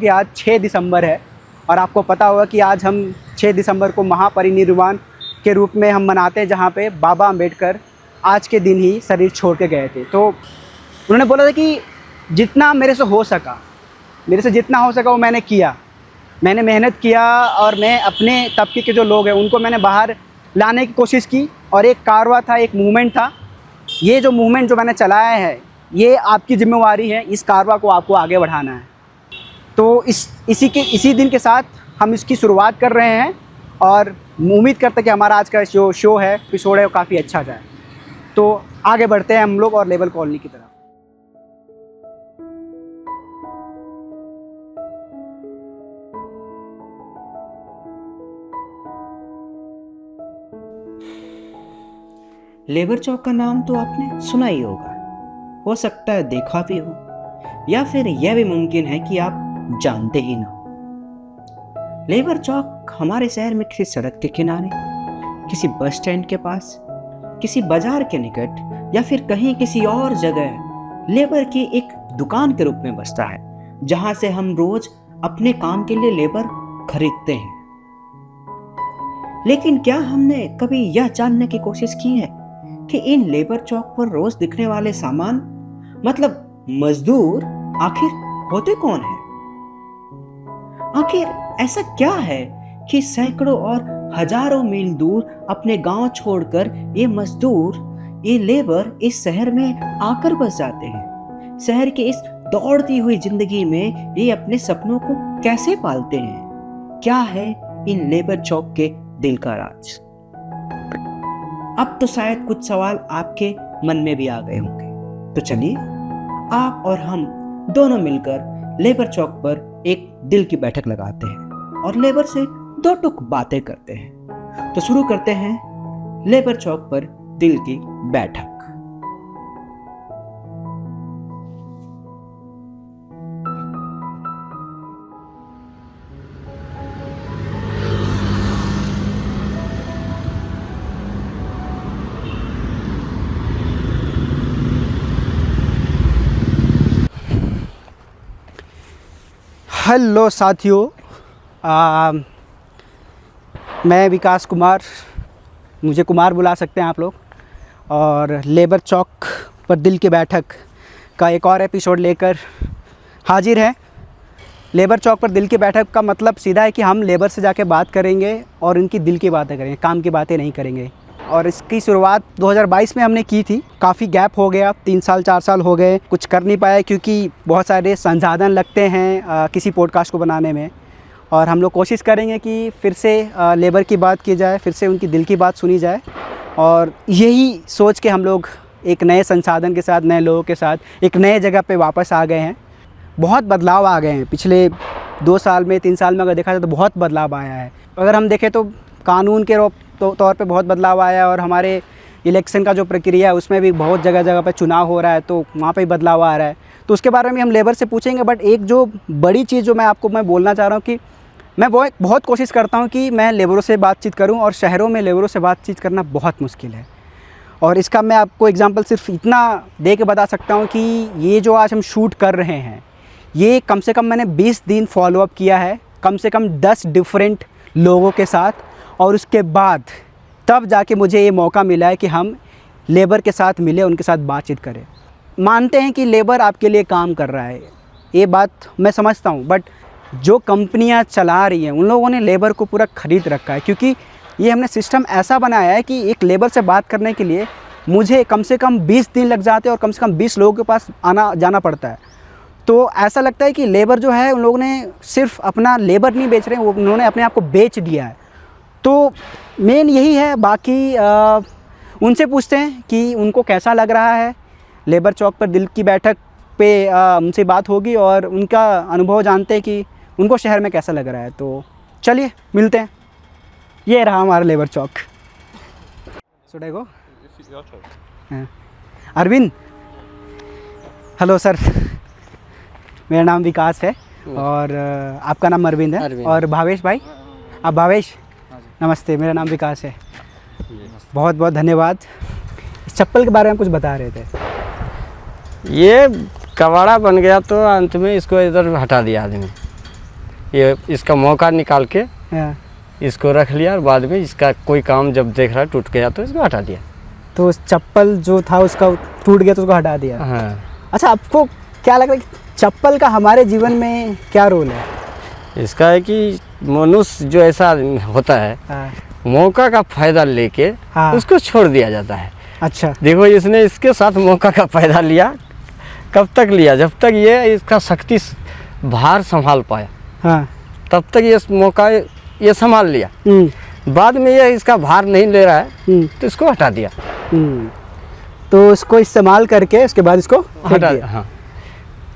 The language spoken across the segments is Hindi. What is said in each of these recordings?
कि आज 6 दिसंबर है और आपको पता होगा कि आज हम 6 दिसंबर को महापरिनिर्वाण के रूप में हम मनाते हैं, जहाँ पे बाबा अंबेडकर आज के दिन ही शरीर छोड़ के गए थे। तो उन्होंने बोला था कि जितना मेरे से हो सका, मेरे से जितना हो सका वो मैंने किया, मैंने मेहनत किया और मैं अपने तबके के जो लोग हैं उनको मैंने बाहर लाने की कोशिश की। और एक कारवां था, एक मूवमेंट था। ये जो मूवमेंट जो मैंने चलाया है, ये आपकी जिम्मेवारी है, इस कारवां को आपको आगे बढ़ाना है। तो इसी दिन के साथ हम इसकी शुरुआत कर रहे हैं और उम्मीद करते हैं कि हमारा आज का जो शो है, एपिसोड है, वो काफ़ी अच्छा जाए। तो आगे बढ़ते हैं हम लोग और लेबर कॉलोनी की तरफ। लेबर चौक का नाम तो आपने सुना ही होगा, हो सकता है देखा भी हो, या फिर यह भी मुमकिन है कि आप जानते ही ना हो। लेबर चौक हमारे शहर में किसी सड़क के किनारे, किसी बस स्टैंड के पास, किसी बाजार के निकट या फिर कहीं किसी और जगह लेबर की एक दुकान के रूप में बसता है, जहां से हम रोज अपने काम के लिए लेबर खरीदते हैं। लेकिन क्या हमने कभी यह जानने की कोशिश की है कि इन लेबर चौक पर रोज दिखने वाले सामान, मतलब मजदूर, आखिर होते कौन हैं? आखिर ऐसा क्या है कि सैकड़ों और हजारों मील दूर अपने गांव छोड़कर ये मजदूर, ये लेबर इस शहर में आकर बस जाते हैं? शहर की इस दौड़ती हुई जिंदगी में ये अपने सपनों को कैसे पालते हैं? क्या है इन लेबर चौक के दिल का राज? अब तो शायद कुछ सवाल आपके मन में भी आ गए होंगे। तो चलिए आप और हम दोनों मिलकर लेबर चौक पर एक दिल की बैठक लगाते हैं और लेबर से दो टुक बातें करते हैं। तो शुरू करते हैं लेबर चौक पर दिल की बैठक। हेलो साथियों, मैं विकास कुमार, मुझे कुमार बुला सकते हैं आप लोग, और लेबर चौक पर दिल की बैठक का एक और एपिसोड लेकर हाजिर है। लेबर चौक पर दिल की बैठक का मतलब सीधा है कि हम लेबर से जाके बात करेंगे और इनकी दिल की बातें करेंगे, काम की बातें नहीं करेंगे। और इसकी शुरुआत 2022 में हमने की थी। काफ़ी गैप हो गया, 3 साल 4 साल हो गए, कुछ कर नहीं पाए क्योंकि बहुत सारे संसाधन लगते हैं किसी पॉडकास्ट को बनाने में। और हम लोग कोशिश करेंगे कि फिर से लेबर की बात की जाए, फिर से उनकी दिल की बात सुनी जाए। और यही सोच के हम लोग एक नए संसाधन के साथ, नए लोगों के साथ एक नए जगह पे वापस आ गए हैं। बहुत बदलाव आ गए हैं पिछले 2 साल में, 3 साल में अगर देखा जाए तो बहुत बदलाव आया है। अगर हम देखें तो कानून के तौर पे बहुत बदलाव आया है, और हमारे इलेक्शन का जो प्रक्रिया है उसमें भी बहुत जगह जगह पे चुनाव हो रहा है, तो वहाँ पे बदलाव आ रहा है। तो उसके बारे में हम लेबर से पूछेंगे। बट एक जो बड़ी चीज़ जो मैं बोलना चाह रहा हूँ कि मैं बहुत कोशिश करता हूँ कि मैं लेबरों से बातचीत करूँ, और शहरों में लेबरों से बातचीत करना बहुत मुश्किल है। और इसका मैं आपको एग्जांपल सिर्फ इतना दे के बता सकता हूँ कि ये जो आज हम शूट कर रहे हैं, ये कम से कम मैंने 20 दिन फॉलोअप किया है, कम से कम 10 डिफरेंट लोगों के साथ। और उसके बाद तब जाके मुझे ये मौका मिला है कि हम लेबर के साथ मिले, उनके साथ बातचीत करें। मानते हैं कि लेबर आपके लिए काम कर रहा है, ये बात मैं समझता हूँ। बट जो कंपनियां चला रही हैं उन लोगों ने लेबर को पूरा ख़रीद रखा है, क्योंकि ये हमने सिस्टम ऐसा बनाया है कि एक लेबर से बात करने के लिए मुझे कम से कम 20 दिन लग जाते हैं और कम से कम 20 लोगों के पास आना जाना पड़ता है। तो ऐसा लगता है कि लेबर जो है, उन लोगों ने सिर्फ अपना लेबर नहीं बेच रहे हैं, उन्होंने अपने आप को बेच दिया है। तो मेन यही है। बाकी उनसे पूछते हैं कि उनको कैसा लग रहा है लेबर चौक पर दिल की बैठक पे। उनसे बात होगी और उनका अनुभव जानते हैं कि उनको शहर में कैसा लग रहा है। तो चलिए मिलते हैं। ये रहा हमारा labour Chowk. Should I go? Arvind, hello sir, मेरा नाम विकास है और आपका नाम अरविंद है। और भावेश भाई, आप भावेश, नमस्ते, मेरा नाम विकास है। बहुत बहुत धन्यवाद। इस चप्पल के बारे में कुछ बता रहे थे। ये कबाड़ा बन गया तो अंत में इसको इधर हटा दिया आदमी। ये इसका मौका निकाल के हाँ। इसको रख लिया और बाद में इसका कोई काम जब देख रहा है टूट गया तो इसको हटा दिया। तो उस चप्पल जो था उसका टूट गया तो उसको हटा दिया। हाँ, अच्छा, आपको क्या लग रहा है कि चप्पल का हमारे जीवन में क्या रोल है? इसका है कि मनुष्य जो ऐसा होता है हाँ। मौका का फायदा लेके हाँ। उसको छोड़ दिया जाता है। अच्छा। देखो इसने इसके साथ मौका का फायदा लिया, कब तक लिया? जब तक ये इसका शक्ति भार संभाल पाया, हाँ। तब तक ये मौका ये संभाल लिया। बाद में ये इसका भार नहीं ले रहा है तो इसको हटा दिया। तो इसको इस्तेमाल करके उसके बाद इसको फेंक दिया। हाँ।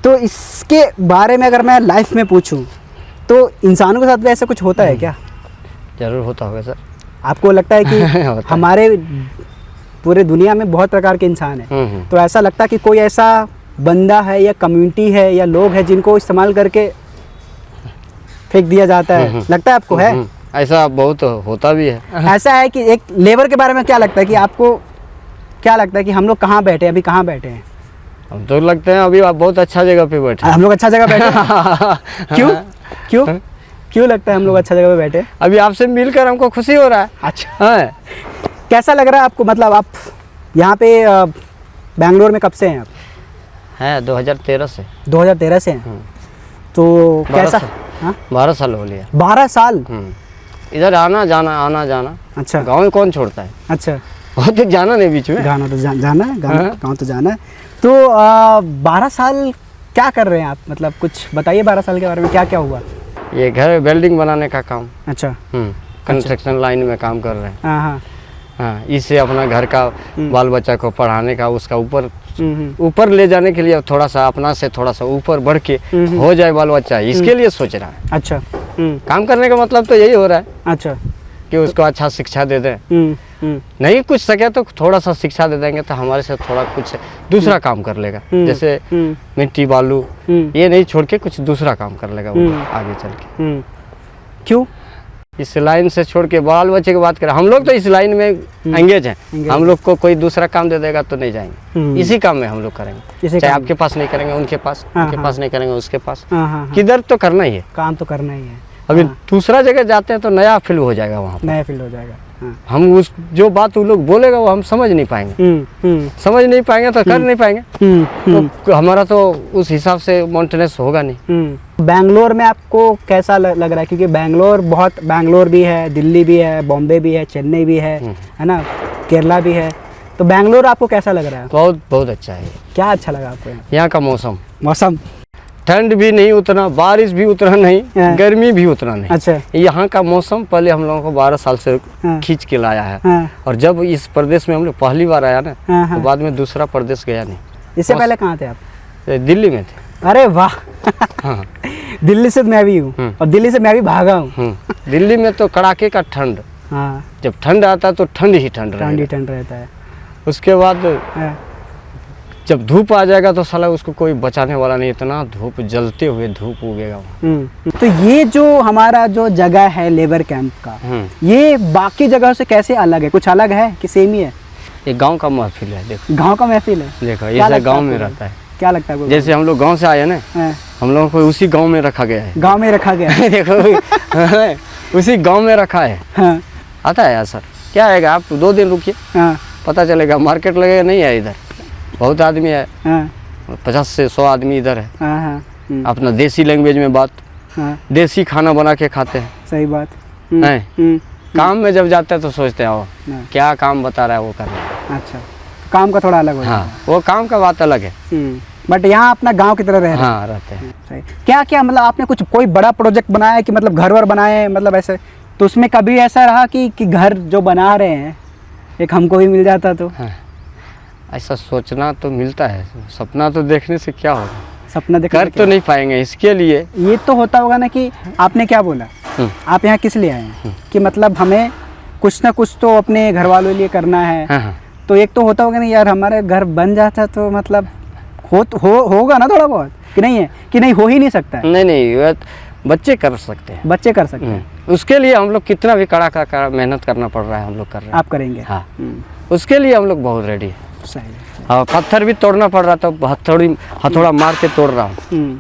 तो इसके बारे में अगर मैं लाइफ में पूछूं तो इंसानों के साथ भी ऐसा कुछ होता है क्या? जरूर होता होगा सर। आपको लगता है कि होता है। हमारे पूरे दुनिया में बहुत प्रकार के इंसान हैं, तो ऐसा लगता है कि कोई ऐसा बंदा है या कम्युनिटी है या लोग हैं जिनको इस्तेमाल करके फेंक दिया जाता है? लगता है आपको? है ऐसा बहुत होता भी है। ऐसा है कि एक लेबर के बारे में क्या लगता है कि आपको क्या लगता है कि हम लोग कहाँ बैठे हैं, अभी कहाँ बैठे हैं? हम तो लगते हैं अभी आप बहुत अच्छा जगह पे बैठे हैं। हम लोग अच्छा जगह बैठे हैं। क्यों क्यों क्यों लगता है हम लोग अच्छा जगह पे बैठे हैं? अभी आपसे मिलकर हमको खुशी हो रहा है। अच्छा। हाँ। कैसा लग रहा है आपको? मतलब आप यहाँ पे बैंगलोर में कब से हैं आप? है 2013 से। 2013 से हैं। तो 12 कैसा? साल। हाँ, 12 साल हो लिया। 12 साल। इधर आना जाना। अच्छा। गाँव में कौन छोड़ता है? अच्छा। बहुत जाना नहीं बीच में। गाना तो जाना है, हाँ। गाँव तो जाना है। तो 12 साल क्या कर रहे हैं आप? मतलब कुछ बताइए 12 साल के बारे में, क्या क्या हुआ? ये घर वेल्डिंग बनाने का काम। अच्छा। कंस्ट्रक्शन लाइन में काम कर रहे हैं। हाँ हाँ। हाँ, इससे अपना घर का बाल बच्चा को पढ़ाने का, उसका हम्म। ऊपर ले जाने के लिए थोड़ा सा अपना से थोड़ा सा ऊपर बढ़ के हो जाए बाल बच्चा, इसके लिए सोच रहा है। अच्छा। काम करने का मतलब तो यही हो रहा है अच्छा। कि उसको अच्छा शिक्षा दे दें। नहीं कुछ सके तो थोड़ा सा शिक्षा दे देंगे तो हमारे से थोड़ा कुछ दूसरा काम कर लेगा। जैसे मिट्टी बालू ये नहीं छोड़ के कुछ दूसरा काम कर लेगा वो आगे चल के। क्यों? इस लाइन से छोड़ के बाल बच्चे की बात करें, हम लोग तो इस लाइन में एंगेज हैं। हम लोग को कोई दूसरा काम दे देगा तो नहीं जाएंगे, इसी काम में हम लोग करेंगे। चाहे आपके पास नहीं करेंगे, उनके पास, उनके पास नहीं करेंगे, उसके पास, किधर तो करना ही है। काम तो करना ही है। अभी दूसरा जगह जाते हैं तो नया फील्ड हो जाएगा, वहाँ नया फील्ड हो जाएगा। हम उस जो बात वो लोग बोलेगा वो हम समझ नहीं पाएंगे। समझ नहीं पाएंगे तो कर नहीं पाएंगे। तो हमारा तो उस हिसाब से मेंटेनेंस होगा नहीं। बैंगलोर में आपको कैसा लग रहा है? क्योंकि बैंगलोर भी है, दिल्ली भी है, बॉम्बे भी है, चेन्नई भी है ना, केरला भी है। तो बैंगलोर आपको कैसा लग रहा है? बहुत बहुत अच्छा है। क्या अच्छा लगा आपको? यहाँ का मौसम ठंड भी नहीं उतना, बारिश भी उतना नहीं, गर्मी भी उतना नहीं। अच्छा। यहाँ का मौसम पहले हम लोगों को 12 साल से खींच के लाया है। और जब इस प्रदेश में हम लोग पहली बार आया ना, तो बाद में दूसरा प्रदेश गया नहीं। इससे पहले कहाँ थे आप? दिल्ली में थे। अरे वाह। हाँ। दिल्ली से मैं भी हूँ और दिल्ली से मैं भी भागा हूँ। दिल्ली में तो कड़ाके का ठंड। हाँ। जब ठंड आता तो ठंड ही ठंड रहता है। उसके बाद जब धूप आ जाएगा तो साला उसको कोई बचाने वाला नहीं, इतना धूप जलते हुए धूप उगेगा। तो ये जो हमारा जो जगह है लेबर कैंप का, ये बाकी जगहों से कैसे अलग है? कुछ अलग है कि सेम ही है? ये गांव का महफिल है। देखो गांव का महफिल है। देखो ये गांव में रहता है। क्या लगता है? जैसे हम लोग गांव से आए ना, हम लोगों को उसी गांव में रखा गया है। गांव में रखा गया है। देखो उसी गांव में रखा है। आता है यार सर, क्या आएगा? आप 2 दिन रुकिए, पता चलेगा। मार्केट लगेगा नहीं है इधर, बहुत आदमी है। 50 से 100 आदमी इधर है। अपना देसी लैंग्वेज में बात, देसी खाना बना के खाते हैं। सही बात है। काम में जब जाते हैं तो सोचते हैं वो क्या काम बता रहा है वो करना। अच्छा, काम का थोड़ा अलग हो जाता है। वो काम का बात अलग है। बट यहाँ अपना गांव की तरह रह रहे हैं। हाँ, रहते हैं। क्या क्या मतलब आपने कुछ कोई बड़ा प्रोजेक्ट बनाया है कि मतलब घर वर बनाए, मतलब ऐसे? तो उसमें कभी ऐसा रहा कि घर जो बना रहे हैं एक हमको भी मिल जाता तो? ऐसा सोचना तो मिलता है, सपना तो देखने से क्या होगा? सपना देख कर तो नहीं पाएंगे। इसके लिए ये तो होता होगा ना कि आपने क्या बोला, आप यहाँ किस लिए आए हैं? कि मतलब हमें कुछ ना कुछ तो अपने घर वालों के लिए करना है। तो एक तो होता होगा ना यार, हमारे घर बन जाता तो मतलब होगा ना थोड़ा बहुत, कि नहीं है? कि नहीं, हो ही नहीं सकता है? नहीं, बच्चे कर सकते हैं। बच्चे कर सकते हैं। उसके लिए हम लोग कितना भी कड़ा का मेहनत करना पड़ रहा है, हम लोग कर रहे हैं। आप करेंगे? हाँ। उसके लिए हम लोग बहुत रेडी है। सही। और पत्थर भी तोड़ना पड़ रहा था, हथौड़ा मार के तोड़ रहा हूँ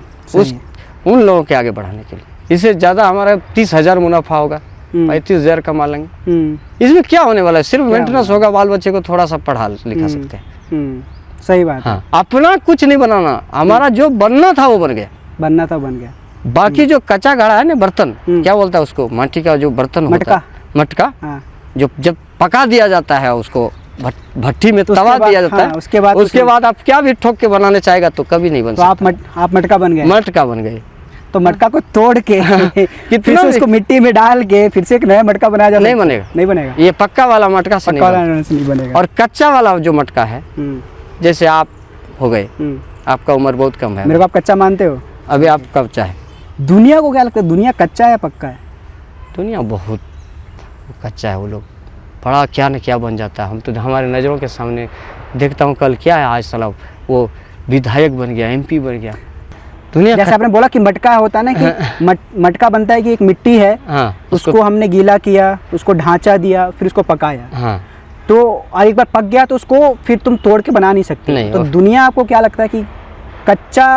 उन लोगों के आगे बढ़ाने के लिए। इससे ज़्यादा हमारा 30,000 मुनाफा होगा, 35,000 कमा लेंगे। इसमें क्या होने वाला है, सिर्फ मेंटेनेंस होगा, बाल बच्चे को थोड़ा सा पढ़ा लिखा सकते हैं। सही बात है। हाँ, अपना कुछ नहीं बनाना, हमारा जो बनना था वो बन गया, बनना था बन गया। बाकी जो कच्चा घड़ा है ना, बर्तन क्या बोलता है उसको, माटी का जो बर्तन होता है, मटका, जो जब पका दिया जाता है उसको भट्टी में तवा दिया जाता है, उसके बाद आप क्या भी ठोक के बनाने चाहेगा तो कभी नहीं बन सकता। आप मटका बन गए। मटका बन गए। तो मटका को तोड़ के फिर से उसको मिट्टी में डाल के फिर से एक नया मटका बनाया जाता है। नहीं बनेगा, नहीं बनेगा। ये पक्का वाला मटका से नहीं बनेगा। और कच्चा वाला जो मटका है, जैसे आप हो गए, आपका उम्र बहुत कम है, मेरे को आप कच्चा मानते हो? अभी आप कच्चा है। दुनिया को क्या लगता है, दुनिया कच्चा है पक्का है? दुनिया बहुत कच्चा है, वो लोग बड़ा क्या न क्या बन जाता है। हम तो हमारे नज़रों के सामने देखता हूँ, कल क्या है, आज साला वो विधायक बन गया, MP बन गया। दुनिया जैसे आपने बोला कि मटका होता है ना कि मटका बनता है कि एक मिट्टी है, हाँ, उसको हमने गीला किया, उसको ढांचा दिया, फिर उसको पकाया, हाँ, तो और एक बार पक गया तो उसको फिर तुम तोड़ के बना नहीं सकते। नहीं, तो दुनिया आपको क्या लगता है कि कच्चा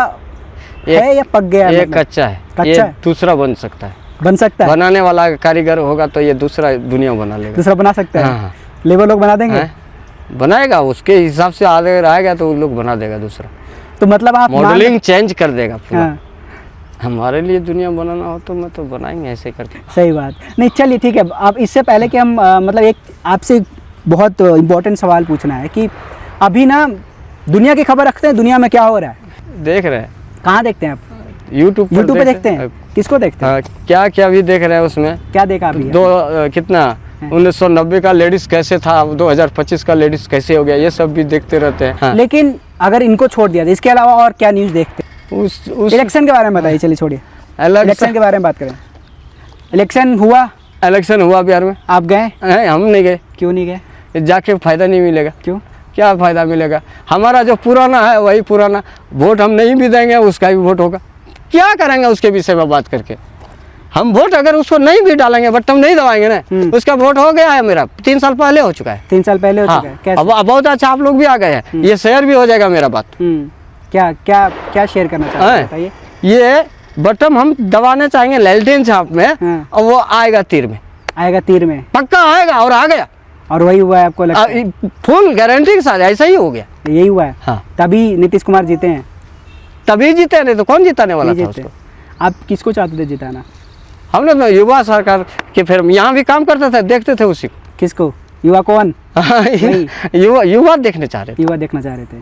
है या पक गया? ये कच्चा है, कच्चा ये दूसरा बन सकता है, बन सकता है। बनाने वाला कारीगर होगा तो ये दूसरा दुनिया बना लेगा, दूसरा बना सकता है। हाँ, लेबर लोग बना देंगे, बनाएगा उसके हिसाब से आगे आएगा तो वो लोग बना देगा दूसरा। तो मतलब आप मॉडलिंग चेंज कर देगा पूरा। हाँ। हमारे लिए दुनिया बनाना हो तो मैं तो बनाएंगे ऐसे करके। सही बात नहीं, चलिए ठीक है। अब इससे पहले कि हम मतलब एक आपसे बहुत इम्पोर्टेंट सवाल पूछना है कि अभी ना दुनिया की खबर रखते हैं, दुनिया में क्या हो रहा है देख रहे हैं। कहाँ देखते हैं आप? यूट्यूब पे देखते हैं। किसको देखते हैं? क्या क्या भी देख रहे हैं उसमें। क्या देखा अभी? कितना 1990 का लेडीज कैसे था, 2025 का लेडीज कैसे हो गया, ये सब भी देखते रहते हैं। हाँ। लेकिन अगर इनको छोड़ दिया, इसके अलावा और क्या न्यूज़ देखते हैं? इलेक्शन के बारे में बताइए। चलिए छोड़िए, इलेक्शन के बारे में बात करें। इलेक्शन हुआ बिहार में, आप गए? हम नहीं गए। क्यों नहीं गए? जाके फायदा नहीं मिलेगा। क्यों? क्या फायदा मिलेगा? हमारा जो पुराना है वही पुराना, वोट हम नहीं भी देंगे उसका भी वोट होगा। क्या करेंगे उसके विषय में बात करके? हम वोट अगर उसको नहीं भी डालेंगे, बट हम नहीं दबाएंगे ना, उसका वोट हो गया है मेरा, 3 साल पहले हो चुका है। 3 साल पहले हो चुका है। कैसे? अब बहुत अच्छा, आप लोग भी आ गए हैं, ये शेयर भी हो जाएगा मेरा बात। क्या क्या क्या शेयर करना चाहते हैं बताइए। ये बटन हम दबाने चाहेंगे लैल्टेन छाप में, और वो आएगा तीर में, पक्का आएगा, और आ गया। और वही हुआ है आपको लगता है? फुल गारंटी के साथ ऐसा ही हो गया। यही हुआ है। हाँ। तभी नीतीश कुमार जीते हैं। तभी जीते, नहीं तो कौन जिताने वाला था उसको? आप किसको चाहते थे जिताना? हम लोग युवा सरकार के, फिर यहाँ भी काम करते थे, देखते थे उसी को। किसको? युवा कौन? युवा देखने चाह रहे थे। युवा देखना चाह रहे थे।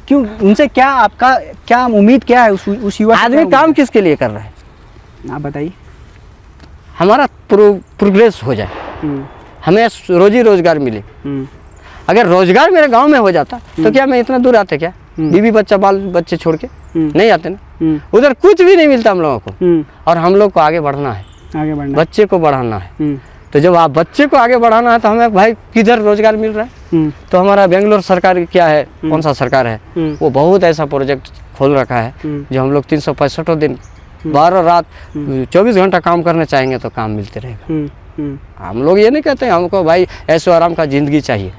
क्यों? उनसे क्या आपका क्या उम्मीद क्या है उस युवा? आदमी काम किसके लिए कर रहा है आप बताइए। हमारा प्रोग्रेस हो जाए, हमें रोजी रोजगार मिले। अगर रोजगार मेरे गांव में हो जाता तो क्या मैं इतना दूर आते? क्या बीवी बच्चा बाल बच्चे छोड़ के नहीं आते ना। उधर कुछ भी नहीं मिलता हम लोगों को, और हम लोग को आगे बढ़ना है, बच्चे को बढ़ाना है। तो जब आप बच्चे को आगे बढ़ाना है तो हमें भाई किधर रोजगार मिल रहा है? तो हमारा बेंगलोर सरकार क्या है, कौन सा सरकार है, वो बहुत ऐसा प्रोजेक्ट खोल रखा है जो हम लोग 365 दिन 12 रात 24 घंटा काम करने चाहेंगे तो काम मिलते रहेगा। हम लोग ये नहीं कहते हैं हमको भाई ऐशो आराम का जिंदगी चाहिए,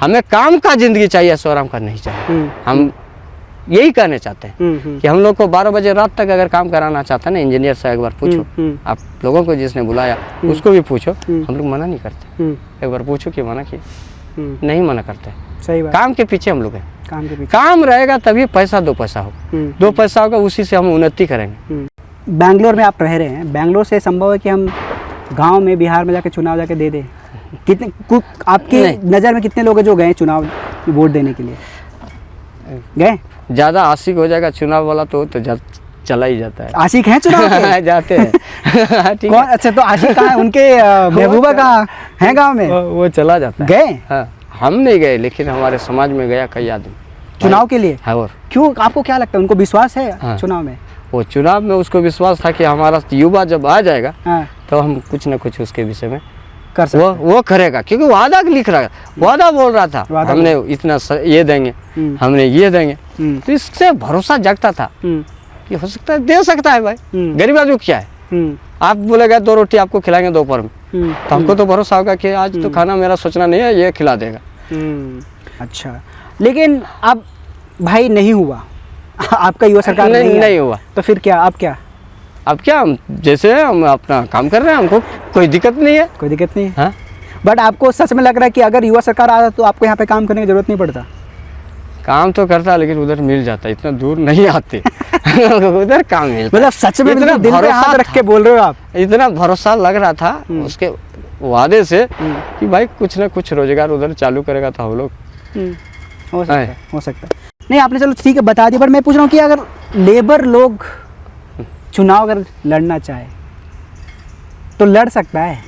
हमें काम का जिंदगी चाहिए, ऐशो आराम का नहीं चाहिए। हम यही कहने चाहते हैं कि हम लोग को 12 बजे रात तक अगर काम कराना चाहते हैं ना, इंजीनियर से एक बार पूछो, आप लोगों को जिसने बुलाया उसको भी पूछो, हम लोग मना नहीं करते। एक बार पूछो कि मना किए, नहीं मना करते। सही बात। काम के पीछे हम लोग हैं, काम के पीछे। काम रहेगा तभी पैसा, 2 पैसा हो, 2 पैसा होगा, उसी से हम उन्नति करेंगे। बैंगलोर में आप रह रहे हैं, बैंगलोर से संभव है कि हम गांव में बिहार में जाके चुनाव जाके दे दें? कितने आपकी नज़र में कितने लोग हैं जो गए चुनाव वोट देने के लिए? गए? ज़्यादा आशिक हो जाएगा चुनाव वाला तो चला ही जाता है। आशिक हैं चुनाव के? जाते हैं। कौन? अच्छा, तो आशिक कहाँ है उनके? महबूबा कहाँ है गाँव में? वो चला जाता है। गए? हाँ, हम नहीं गए, लेकिन हमारे समाज में गया कई आदमी चुनाव के लिए। है। और क्यों? आपको क्या लगता है उनको विश्वास है? हाँ। चुनाव में वो चुनाव में उसको विश्वास था कि हमारा युवा जब आ जाएगा, हाँ, तो हम कुछ न कुछ उसके विषय में कर सकते वो करेगा, क्योंकि वादा लिख रहा है, वादा बोल रहा था, हमने इतना ये देंगे, हमने ये देंगे, तो इससे भरोसा जगता था कि हो सकता है दे सकता है भाई। गरीब आदमी क्या है, आप बोलेगा 2 रोटी आपको खिलाएंगे दोपहर में, तो हमको तो भरोसा होगा कि आज तो खाना मेरा सोचना नहीं है, ये खिला देगा। अच्छा, लेकिन अब भाई नहीं हुआ आपका युवा सरकार नहीं हुआ, तो फिर क्या? आप क्या अब क्या, हम जैसे हैं हम अपना काम कर रहे हैं, हमको कोई दिक्कत नहीं है। कोई दिक्कत नहीं है। हाँ, बट आपको सच में लग रहा है कि अगर युवा सरकार आता तो आपको यहाँ पे काम करने की जरूरत नहीं पड़ता? काम तो करता लेकिन उधर मिल जाता, इतना दूर नहीं आते। उधर काम मिलता। मतलब सच में इतना बिल्कुल दिल पे भरोसा हाथ रख के बोल रहे हो आप? इतना भरोसा लग रहा था उसके वादे से कि भाई कुछ ना कुछ रोजगार उधर चालू करेगा तो हम लोग। हो सकता है, हो सकता है। नहीं आपने चलो ठीक है बता दिया, बट मैं पूछ रहा हूँ कि अगर लेबर लोग चुनाव अगर लड़ना चाहे तो लड़ सकता है?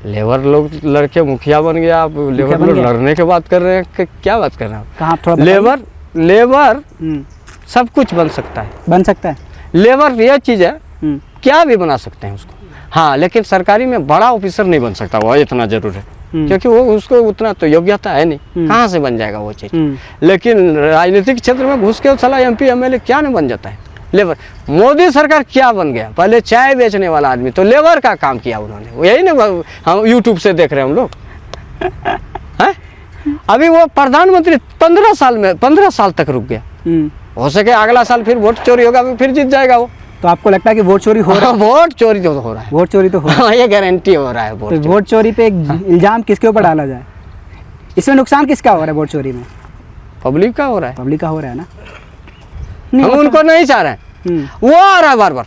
लेबर लोग लड़के मुखिया बन गया, आप लेबर बन लोग गया? लड़ने की बात कर रहे हैं कि क्या बात कर रहे हैं आप? कहाँ थोड़ा बताइए। लेबर सब कुछ बन सकता है। बन सकता है। लेबर ये चीज़ है, क्या भी बना सकते हैं उसको। हाँ, लेकिन सरकारी में बड़ा ऑफिसर नहीं बन सकता, वो इतना जरूर है, क्योंकि वो उसको उतना तो योग्यता है नहीं, कहाँ से बन जाएगा वो चीज़। लेकिन राजनीतिक क्षेत्र में घुस के साला MP MLA क्या नहीं बन जाता है। लेबर, मोदी सरकार क्या बन गया, पहले चाय बेचने वाला आदमी तो लेबर का काम किया उन्होंने, यही ना हम यूट्यूब से देख रहे हैं हम लोग। हैं? अभी वो प्रधानमंत्री 15 साल तक रुक गया। हो सके अगला साल फिर वोट चोरी होगा, फिर जीत जाएगा वो। तो आपको लगता है कि वोट चोरी हो रहा है? वोट चोरी तो हो रहा है। वोट चोरी तो हो रहा है। ये गारंटी हो रहा है। तो वोट चोरी पे एक इल्जाम किसके ऊपर डाला जाए? इसमें नुकसान किसका हो रहा है वोट चोरी में? पब्लिक का हो रहा है। पब्लिक का हो रहा है ना। हम उनको नहीं चाह रहे हैं, वो आ रहा है बार बार।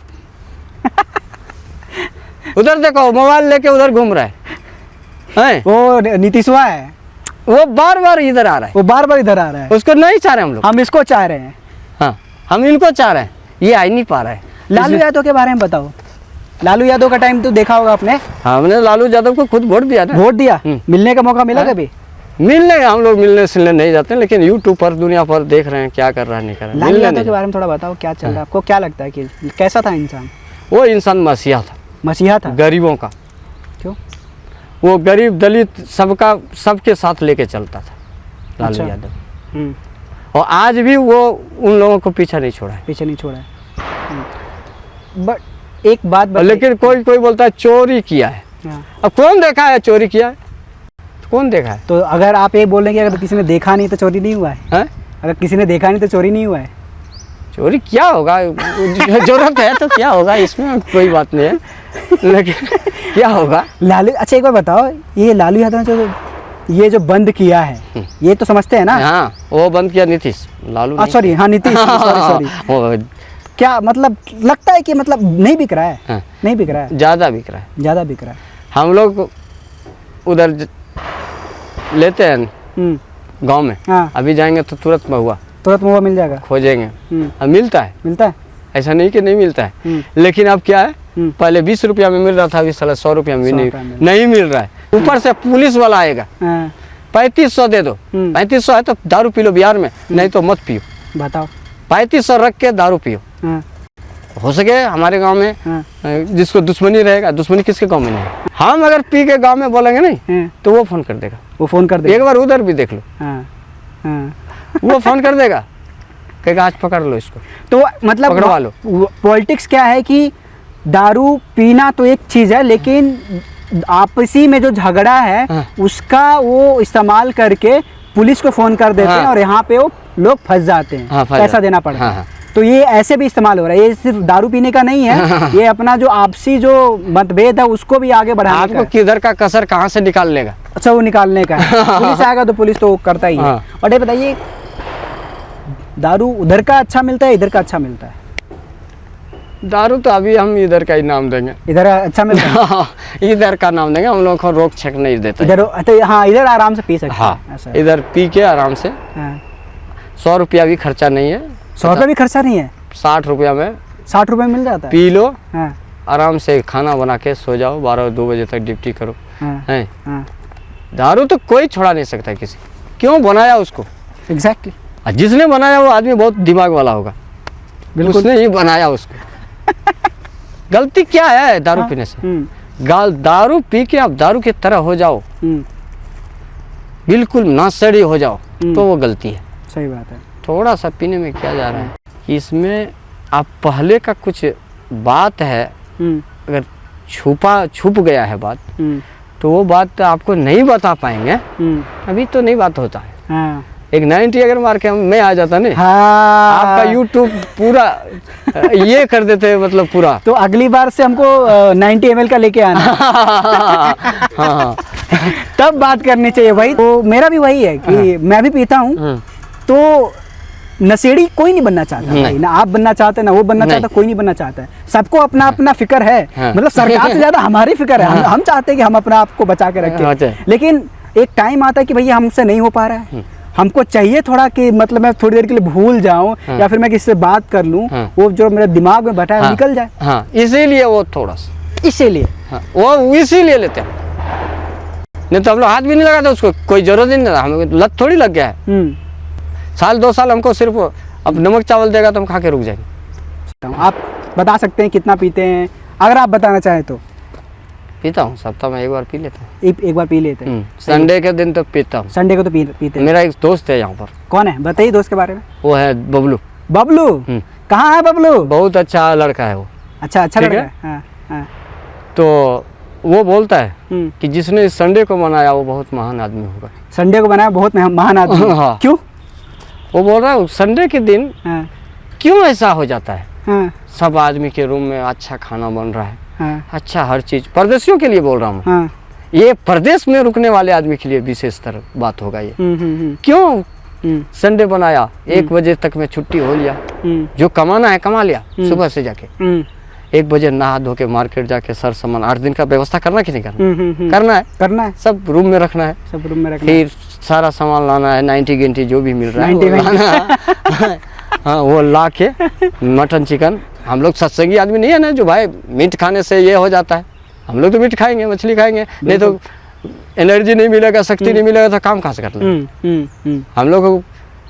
उधर देखो मोबाइल लेके उधर घूम रहा है। वो नीतीशवा है, वो बार बार इधर आ रहा है, वो बार बार इधर आ रहा है। उसको नहीं चाह रहे हम लोग। हम इसको चाह रहे हैं। हाँ, हम इनको चाह रहे हैं, ये आ ही नहीं पा रहा है। लालू यादव के बारे में बताओ। लालू यादव का टाइम तो देखा होगा आपने। हमने लालू यादव को खुद वोट दिया ना। वोट दिया, मिलने का मौका मिला कभी? मिलने हम लोग मिलने सिलने नहीं जाते, लेकिन यूट्यूब पर दुनिया पर देख रहे हैं क्या कर रहा है नहीं कर रहा है। लालू यादव के बारे में थोड़ा बताओ, क्या चल रहा है? आपको क्या लगता है कि कैसा था इंसान? वो इंसान मसीहा था, मसीहा था। गरीबों का। क्यों? वो गरीब दलित सबका सबके साथ लेके चलता था लालू अच्छा। यादव। और आज भी वो उन लोगों को पीछे नहीं छोड़ा है। पीछे नहीं छोड़ा है। बट एक बात बताइए। लेकिन कोई बोलता है चोरी किया है। हाँ। अब कौन देखा है चोरी किया है? कौन देखा है? तो अगर आप ये बोल रहे हैं कि अगर किसी ने देखा नहीं तो चोरी नहीं हुआ है? हैं? अगर किसी ने देखा नहीं तो चोरी नहीं हुआ है? चोरी क्या होगा, जरूरत है तो क्या होगा, इसमें कोई बात नहीं है, लेकिन क्या होगा। लालू, अच्छा एक बार बताओ, ये लालू यादव ने जो ये जो बंद किया है ये तो समझते हैं ना? हाँ, वो बंद किया नीतीश, लालू नहीं। सॉरी, हाँ नीतीश, सॉरी। वो क्या मतलब लगता है कि मतलब नहीं बिक रहा है? हाँ। नहीं बिक रहा है, ज़्यादा बिक रहा है। ज़्यादा बिक रहा है। हम लोग उधर लेते हैं गांव में। हाँ। अभी जाएंगे तो तुरंत महुआ तुरंत मुआ मिल जाएगा। खोजेंगे, अब मिलता है। मिलता है। ऐसा नहीं कि नहीं मिलता है, लेकिन अब क्या है, पहले 20 रुपया में मिल रहा था, अभी साला 100 रुपया में नहीं मिल रहा है। ऊपर से पुलिस वाला आएगा, 3500 दे दो। 3500 है तो दारू पी लो बिहार में, नहीं तो मत पियो। बताओ, 3500 रख के दारू पियो। हो सके हमारे गांव में जिसको दुश्मनी रहेगा, दुश्मनी किसके गांव में नहीं है। हम अगर पी के गांव में बोलेंगे नहीं तो वो फोन कर देगा। वो फोन कर देगा। एक बार उधर भी देख लो, वो फोन कर देगा, कहेगा आज पकड़ लो इसको। तो मतलब पकड़वा लो। पॉलिटिक्स क्या है कि दारू पीना तो एक चीज़ है, लेकिन आपसी में जो झगड़ा है उसका वो इस्तेमाल करके पुलिस को फ़ोन कर देते हैं और यहाँ पे वो लोग फंस जाते हैं, पैसा देना पड़ता है। तो ये ऐसे भी इस्तेमाल हो रहा है, ये सिर्फ दारू पीने का नहीं है, ये अपना जो आपसी जो मतभेद है उसको भी आगे बढ़ाने का। आपको किधर का कसर कहाँ से निकाल लेगा। अच्छा, वो निकालने का है। पुलिस आएगा तो पुलिस तो करता ही है। और ये बताइए, दारू उधर का अच्छा मिलता है, इधर का अच्छा मिलता है? दारू तो अभी हम इधर का ही नाम देंगे। इधर अच्छा मिलता है? इधर का नाम देंगे, हम लोगों को रोक छेक नहीं देता। इधर तो हाँ, इधर आराम से पी सकते हैं। हाँ, इधर पी के आराम से। 100 रुपया भी खर्चा नहीं है। 100 रुपया भी खर्चा नहीं है? 60 रुपया में 60 रुपये मिल जाता है। पी लो, आराम से खाना बना के सो जाओ, 12-2 बजे तक ड्यूटी करो। हैं? दारू तो कोई छोड़ा नहीं सकता किसी। क्यों बनाया उसको? एग्जैक्टली। जिसने बनाया वो आदमी बहुत दिमाग वाला होगा, उसने ही बनाया उसको। गलती क्या है दारू पीने से? दारू पी के आप दारू की तरह हो जाओ, बिल्कुल नासड़ी हो जाओ, तो वो गलती है। सही बात है। थोड़ा सा पीने में क्या जा रहा है कि इसमें आप पहले का कुछ बात है, अगर छुप गया है बात, तो वो बात आपको नहीं बता पाएंगे। अभी तो नहीं बात होता है, एक 90 अगर मार के मैं आ जाता नहीं, हाँ आपका यूट्यूब पूरा ये कर देते मतलब पूरा। तो अगली बार से हमको 90 ml का लेके आना। हाँ तब बात करनी चाहिए भाई। तो मेरा भी वही है कि मैं भी पीता हूँ, तो नशेड़ी कोई नहीं बनना चाहता भाई, ना आप बनना चाहते ना वो बनना चाहता, कोई नहीं बनना चाहता है। सबको अपना अपना फिक्र है, मतलब सरकार से ज्यादा हमारी फिक्र है। हम चाहते हैं कि हम अपना आप को बचा के रखें, लेकिन एक टाइम आता है कि भैया हमसे नहीं हो पा रहा है, हमको चाहिए थोड़ा कि मतलब मैं थोड़ी देर के लिए भूल जाऊं या फिर मैं किसी से बात कर लूं, वो जो मेरे दिमाग में बैठा है निकल जाए। हाँ, इसीलिए वो थोड़ा सा इसीलिए वो इसीलिए लेते हैं, नहीं तो हम लोग हाथ भी नहीं लगाते उसको, कोई जरूरत ही नहीं था, हमें लत थोड़ी लग गया है। साल 2 साल हमको सिर्फ अब नमक चावल देगा तो हम खा के रुक जाएंगे। आप बता सकते हैं कितना पीते हैं, अगर आप बताना चाहें तो? पीता हूँ, सप्ताह में एक बार पी लेता हूँ। एक बार पी लेते हैं, संडे के दिन तो पीता हूँ। संडे को तो पीते हैं। मेरा एक दोस्त है यहाँ पर। कौन है, बताइए दोस्त के बारे में। वो है बबलू। बबलू? कहाँ है बबलू? बहुत अच्छा लड़का है वो। अच्छा लड़का है। हाँ, हाँ। तो वो बोलता है कि जिसने इस संडे को मनाया वो बहुत महान आदमी होगा। संडे को बनाया बहुत महान आदमी। हाँ। क्यों? वो बोल रहा है संडे के दिन क्यों ऐसा हो जाता है, सब आदमी के रूम में अच्छा खाना बन रहा है, अच्छा हर चीज, परदेशियों के लिए बोल रहा हूँ, ये परदेश में रुकने वाले आदमी के लिए विशेषतर बात होगा ये। क्यों संडे बनाया, 1 बजे तक में छुट्टी हो लिया, जो कमाना है कमा लिया, सुबह से जाके 1 बजे नहा धो के मार्केट जाके सर सामान 8 दिन का व्यवस्था करना कि नहीं करना? करना है, सब रूम में रखना है, सब रूम में रखना, फिर सारा सामान लाना है, 90 गिनती जो भी मिल रहा है वो लाना। हाँ, वो ला के मटन चिकन, हम लोग सत्संगी आदमी नहीं है ना जो भाई मीट खाने से ये हो जाता है, हम लोग तो मीट खाएंगे, मछली खाएंगे, नहीं तो एनर्जी नहीं मिलेगा, शक्ति नहीं मिलेगा तो काम कहाँ से कर लेंगे। हम लोग को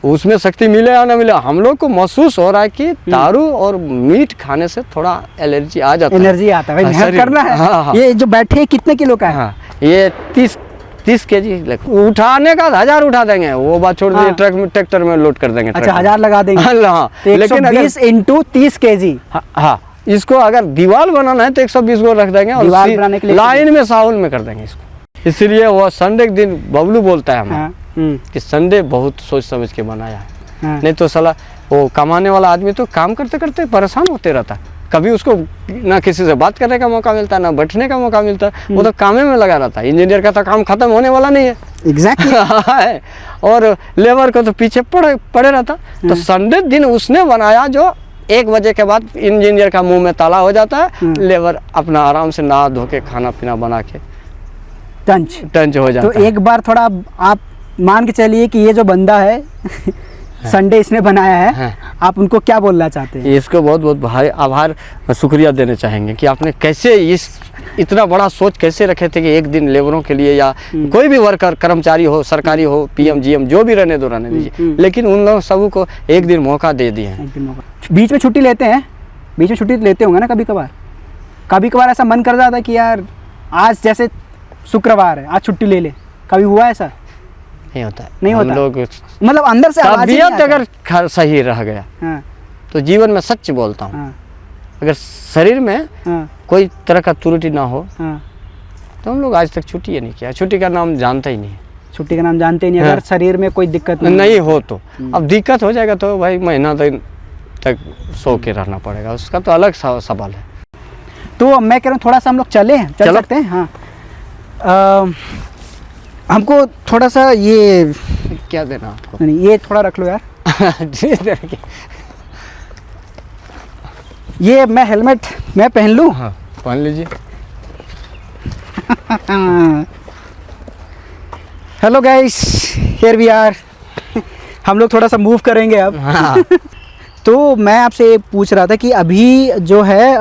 उसमें शक्ति मिले या ना मिले, हम लोग को महसूस हो रहा है कि दारू और मीट खाने से थोड़ा एलर्जी आ जाता है। एनर्जी आता है, मेहनत करना है। हाँ। ये जो बैठे कितने किलो का है? हाँ, ये 30 केजी उठाने का 1000 उठा देंगे, वो बात छोड़ दीजिए, ट्रक में ट्रैक्टर में लोड कर देंगे। अच्छा 1000 लगा देंगे। हाँ, लेकिन 120 × 30 केजी। हाँ, इसको अगर दीवार बनाना है तो 120 गो रख देंगे और लाइन में साउल में कर देंगे इसको। इसलिए वो संडे के दिन बबलू बोलता है हमें कि संडे बहुत सोच समझ के बनाया है, नहीं तो साला वो कमाने वाला आदमी तो काम करते करते परेशान होते रहता है, कभी उसको ना किसी से बात करने का मौका मिलता है ना बैठने का मौका मिलता है, वो तो कामे में लगा रहता है। इंजीनियर का तो काम खत्म होने वाला नहीं है। एग्जैक्टली। और लेबर को तो पीछे पड़े रहता। तो संडे दिन उसने बनाया जो 1 बजे के बाद इंजीनियर का मुंह में ताला हो जाता है, लेबर अपना आराम से नहा धो के खाना पीना बना के टंच हो जाता है। तो एक बार थोड़ा आप मान के चलिए कि ये जो बंदा है संडे इसने बनाया है, आप उनको क्या बोलना चाहते हैं? इसको बहुत बहुत भाई आभार शुक्रिया देने चाहेंगे कि आपने कैसे इतना बड़ा सोच कैसे रखे थे कि एक दिन लेबरों के लिए या कोई भी वर्कर कर्मचारी हो, सरकारी हो, पीएम जीएम जो भी रहने दीजिए, लेकिन उन लोगों सब को एक दिन मौका दे दिए हैं। बीच में छुट्टी लेते हैं, बीच में छुट्टी लेते होंगे ना कभी कभार ऐसा मन कर जाता है कि यार आज जैसे शुक्रवार है आज छुट्टी ले ले, कभी हुआ ऐसा? नहीं होता है, नहीं होता, लोग मतलब अंदर से तबीयत अगर सही रह गया तो जीवन में सच बोलता हूँ, अगर शरीर में कोई तरह का त्रुटि ना हो तो हम लोग आज तक छुट्टी ही नहीं किया। छुट्टी का नाम जानता ही नहीं है, छुट्टी का नाम जानते ही नहीं। अगर शरीर में कोई दिक्कत नहीं हो तो अब दिक्कत हो जाएगा तो भाई महीना तक सो के रहना पड़ेगा, उसका तो अलग सवाल है। तो मैं कह रहा हूँ थोड़ा सा हम लोग चल सकते हैं। हाँ, हमको थोड़ा सा ये क्या देना आपको? नहीं ये थोड़ा रख लो यार। ये मैं हेलमेट मैं पहन लूँ? हाँ, पहन लीजिए। Hello guys, here we are. हम लोग थोड़ा सा मूव करेंगे अब। हाँ। तो मैं आपसे पूछ रहा था कि अभी जो है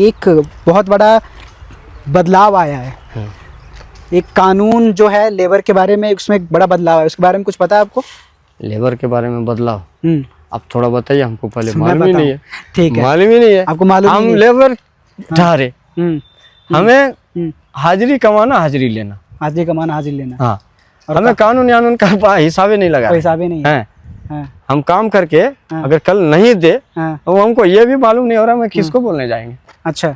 एक बहुत बड़ा बदलाव आया है, एक कानून जो है लेबर के बारे में, उसमें एक बड़ा बदलाव है, उसके बारे में कुछ पता है आपको? लेबर के बारे में बदलाव आप थोड़ा बताइए हमको, पहले मालूम ही नहीं है। ठीक है, मालूम ही नहीं है आपको मालूम? हम लेबर ठहरे, हमें हाजिरी कमाना हाजिरी लेना, हाजिरी कमाना हाजिरी लेना। हाँ, हमें कानून का हिसाबे नहीं लगा, हिसाबे नहीं है। हम काम करके अगर कल नहीं दे तो हमको ये भी मालूम नहीं हो रहा मैं किसको बोलने जाएंगे। अच्छा,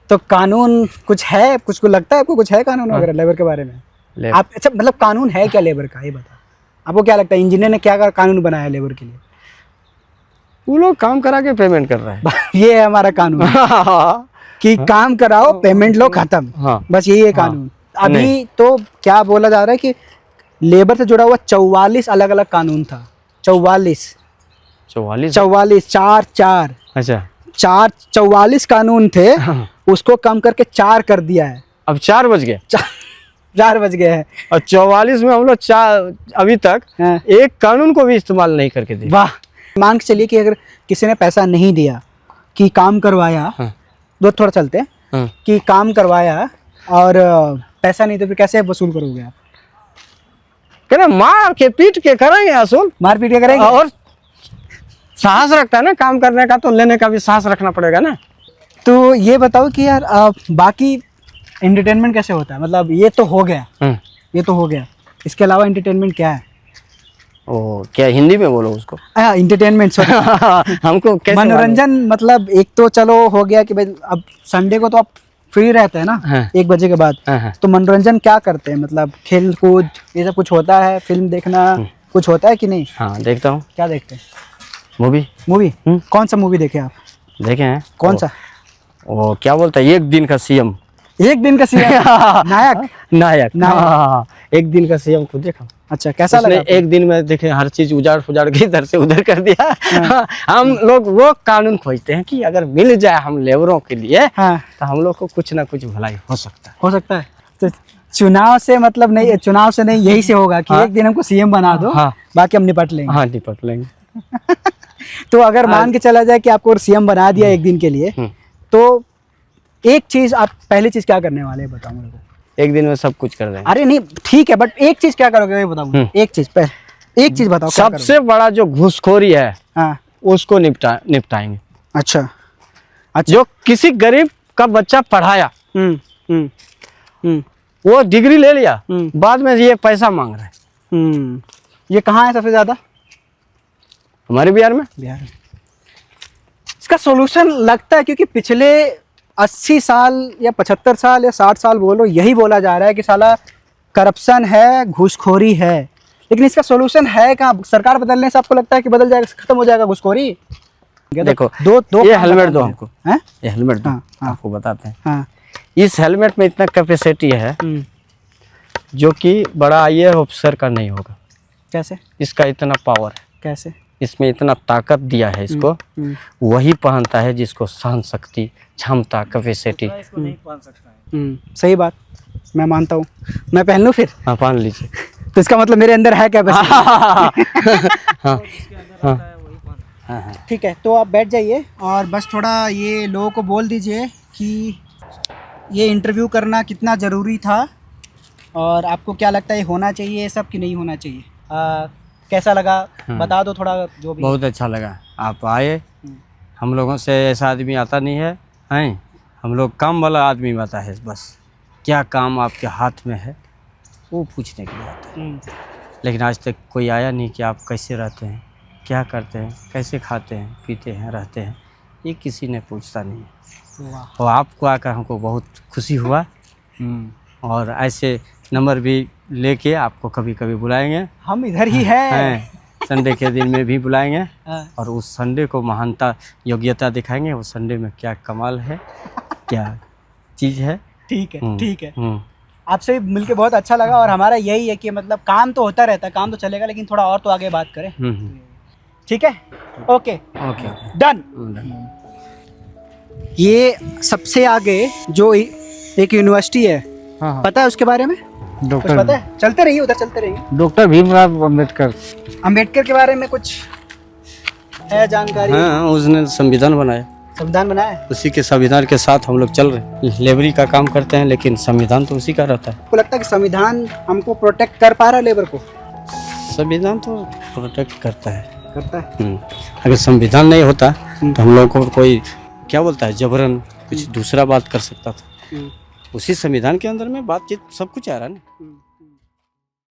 तो कानून कुछ है, कुछ को लगता है आपको कुछ है कानून वगैरह लेबर के बारे में? आप अच्छा मतलब कानून है क्या लेबर का, ये बताओ। आपको क्या लगता है इंजीनियर ने क्या कानून बनाया लेबर के लिए? वो लोग काम करा के पेमेंट कर रहे हैं। ये है हमारा कानून कि काम कराओ, पेमेंट लो, खत्म। हाँ। बस यही है कानून। अभी तो क्या बोला जा रहा है कि लेबर से जुड़ा हुआ 44 अलग अलग कानून था। 44 4 अच्छा 44 कानून थे, उसको कम करके 4 कर दिया है। अब 4 बज गए। 4 बज गए हैं। और 44 में हम लोग 4 अभी तक हाँ। एक कानून को भी इस्तेमाल नहीं करके दिए। वाह। मान के चलिए कि अगर किसी ने पैसा नहीं दिया, कि काम करवाया, हाँ। दो थोड़ा चलते हैं, हाँ। कि काम करवाया और पैसा नहीं, तो फिर कैसे वसूल करोगे आप? कहना मार के पीट के करेंगे असूल। मार पीट के करेंगे? और साहस रखता है ना काम करने का, तो लेने का भी साहस रखना पड़ेगा ना। तो ये बताओ कि यार बाकी एंटरटेनमेंट कैसे होता है? मतलब ये तो हो गया, ये तो हो गया, इसके अलावा एंटरटेनमेंट क्या है? ओ क्या हिंदी में बोलो उसको? एंटरटेनमेंट हमको कैसे मनोरंजन। मतलब एक तो चलो हो गया कि भाई अब संडे को तो आप फ्री रहते हैं ना, हाँ। 1 बजे के बाद। हाँ। तो मनोरंजन क्या करते हैं? मतलब खेल कूद ये सब कुछ होता है? फिल्म देखना कुछ होता है कि नहीं? हाँ देखता हूँ। क्या देखते हैं? मूवी। कौन सा मूवी देखे आप? देखे हैं। कौन सा? वो क्या बोलता है, 1 दिन का सीएम। 1 दिन का सीएम। नायक। हाँ, 1 दिन का सीएम को देखा। अच्छा, कैसा उसने लगा आपको? 1 दिन में देखे हर चीज उजाड़ फुजाड़ के इधर से उधर कर दिया। हाँ। हम लोग वो कानून खोजते हैं कि अगर मिल जाए हम लेबरों के लिए, हाँ। तो हम लोग को कुछ ना कुछ भलाई हो सकता है। हो सकता है। तो चुनाव से मतलब नहीं, चुनाव से नहीं, यही से होगा कि हाँ। 1 दिन हमको सीएम बना दो, हाँ। बाकी हम निपट लेंगे। हाँ निपट लेंगे। तो अगर मान के चला जाए कि आपको सीएम बना दिया 1 दिन के लिए, तो एक चीज आप पहली चीज क्या करने वाले हैं बताओ मेरे को? 1 दिन में सब कुछ कर देंगे। अरे नहीं ठीक है, बट एक चीज क्या करोगे ये बताओ मुझे। एक चीज एक चीज बताओ क्या सबसे बड़ा जो घूसखोरी है, हाँ। उसको निपटाएंगे। अच्छा। जो किसी गरीब का बच्चा पढ़ाया, वो डिग्री ले लिया, बाद में ये पैसा मांग रहा है। ये कहाँ है सबसे ज्यादा? हमारे बिहार में। बिहार में। इसका सॉल्यूशन लगता है, क्योंकि पिछले 80 साल या 75 साल या 60 साल बोलो, यही बोला जा रहा है कि साला करप्शन है, घूसखोरी है। लेकिन इसका सॉल्यूशन है कहाँ? सरकार बदलने से आपको लगता है कि बदल जाएगा, खत्म हो जाएगा घूसखोरी? देखो दो ये हेलमेट दो हमको। हैं? ये हेलमेट दो। हाँ, हाँ। आपको बताते हैं। हाँ। इस हेलमेट में इतना कैपेसिटी है जो कि बड़ा आईएएस ऑफिसर का नहीं होगा। कैसे? इसका इतना पावर है, कैसे? इसमें इतना ताकत दिया है इसको, वही पहनता है जिसको सहन शक्ति, क्षमता, कैपेसिटी। सही बात, मैं मानता हूँ। मैं पहन लूँ फिर? हाँ पहन लीजिए। तो इसका मतलब मेरे अंदर है कैपेसिटी। हाँ। ठीक है, तो आप बैठ जाइए और बस थोड़ा ये लोगों को बोल दीजिए कि ये इंटरव्यू करना कितना ज़रूरी था, और आपको क्या लगता है होना चाहिए ये सब कि नहीं होना चाहिए? कैसा लगा बता दो थोड़ा जो भी। बहुत अच्छा लगा आप आए। हम लोगों से ऐसा आदमी आता नहीं है, हैं? हम लोग काम वाला आदमी आता है, बस क्या काम आपके हाथ में है वो पूछने के लिए आता है। लेकिन आज तक कोई आया नहीं कि आप कैसे रहते हैं, क्या करते हैं, कैसे खाते हैं, पीते हैं, रहते हैं, ये किसी ने पूछता नहीं है। और आपको आकर हमको बहुत खुशी हुआ। और ऐसे नंबर भी लेके आपको कभी कभी बुलाएंगे। हम इधर ही हैं। संडे के दिन में भी बुलाएंगे, और उस संडे को महानता योग्यता दिखाएंगे। वो संडे में क्या कमाल है, क्या चीज़ है। ठीक है, ठीक है। आपसे मिलके बहुत अच्छा लगा, और हमारा यही है कि मतलब काम तो होता रहता है, काम तो चलेगा, लेकिन थोड़ा और तो आगे बात करें। ठीक है, ओके ओके, डन। ये सबसे आगे जो एक यूनिवर्सिटी है, पता है उसके बारे में? कुछ पता है? चलते रहिए, उधर चलते रहिए। डॉक्टर भीमराव अम्बेडकर। अम्बेडकर के बारे में कुछ है जानकारी? हाँ, उसने संविधान बनाया। संविधान बनाया? उसी के संविधान के साथ हम लोग चल रहे हैं। लेबरी का काम करते हैं, लेकिन संविधान तो उसी का रहता है। आपको लगता है कि संविधान हमको प्रोटेक्ट कर पा रहा है लेबर को? संविधान तो प्रोटेक्ट करता है। करता है। अगर संविधान नहीं होता तो हम लोग को कोई क्या बोलता है, जबरन कुछ दूसरा बात कर सकता था। उसी संविधान के अंदर में बातचीत सब कुछ आ रहा है ना।